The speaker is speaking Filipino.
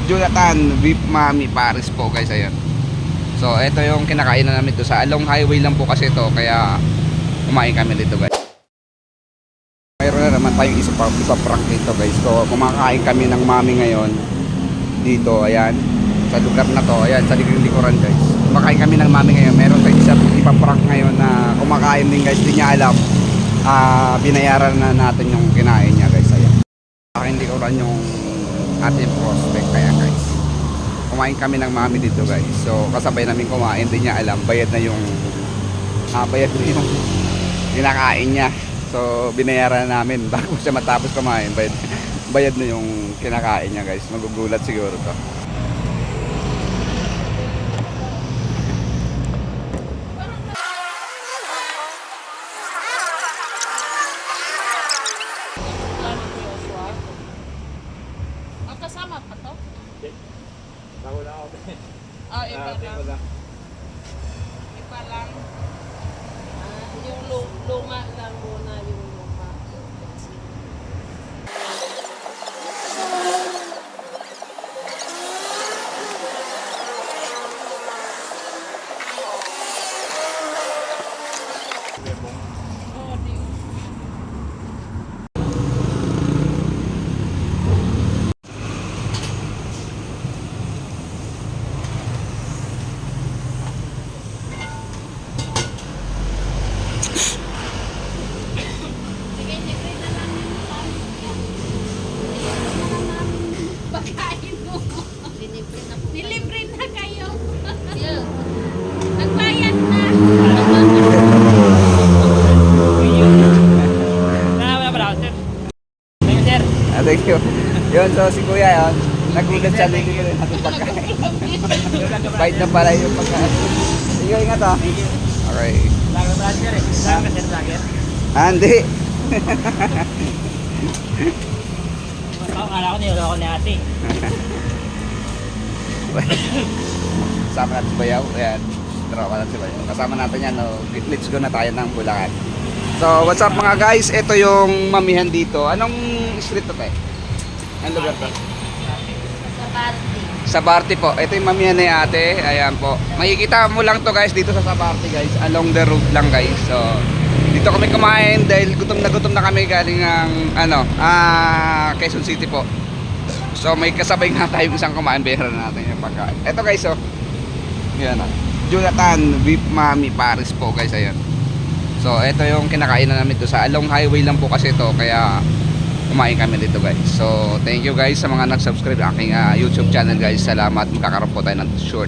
Jonathan Beef Mami Paris po guys, ayan. So ito yung kinakain na namin to sa Along Highway lang po kasi ito, kaya kumain kami dito guys. Mayroon na naman tayong ipa-prank dito guys. So kumakain kami ng mami ngayon dito, ayan, sa lugar na to, ayan, sa likuran guys. Kumakain kami ng mami ngayon. Meron tayong ipa-prank ngayon na kumakain din guys, di niya alam. Binayaran na natin yung kinain niya guys, ayan. Aking likuran yung ating prospect, kaya guys kumain kami ng mami dito guys. So kasabay namin kumain, din niya alam, bayad na yung kinakain niya. So binayaran namin bago siya matapos kumain, bayad na yung kinakain niya guys. Magugulat siguro to. Kasama pa to? Bago na ako. Iba lang. Iba lang. Yung luma lang muna yung luma. Oh, di. Pagkain mo. Nilibre na kayo. Nagbayad na. Thank you. Yun, so si kuya yun, nagulat siya, nagigil natin pagkain. Bait na pala yung pagkain. Sige, ingat ha. Okay. Hindi. Akala ko niloko ni ate. Kasama natin si Bayaw. Ayan, tropa natin si Bayaw. Kasama natin yan, no? Let's go na tayo ng Bulacan. So, what's up mga guys? Ito yung mamihan dito. Anong street to, te? Anong lugar to? Sa party. Sabarte po. Ito yung mamihan ni ate. Ayan po. Makikita mo lang to guys dito sa Sabarte guys. Along the road lang guys. So, dito kami kumain dahil gutom na kami galing ng Quezon City po. So, may kasabay nga tayong isang kumain. Bayaran natin yung pagkain. Ito guys, oh. Yan, Jonathan Beef Mami Paris po guys. Ayan. So, ito yung kinakain na namin to sa Along Highway lang po kasi ito, kaya kumain kami dito guys. So, thank you guys sa mga nag-subscribe aking YouTube channel guys. Salamat. Magkakaroon po tayo ng short.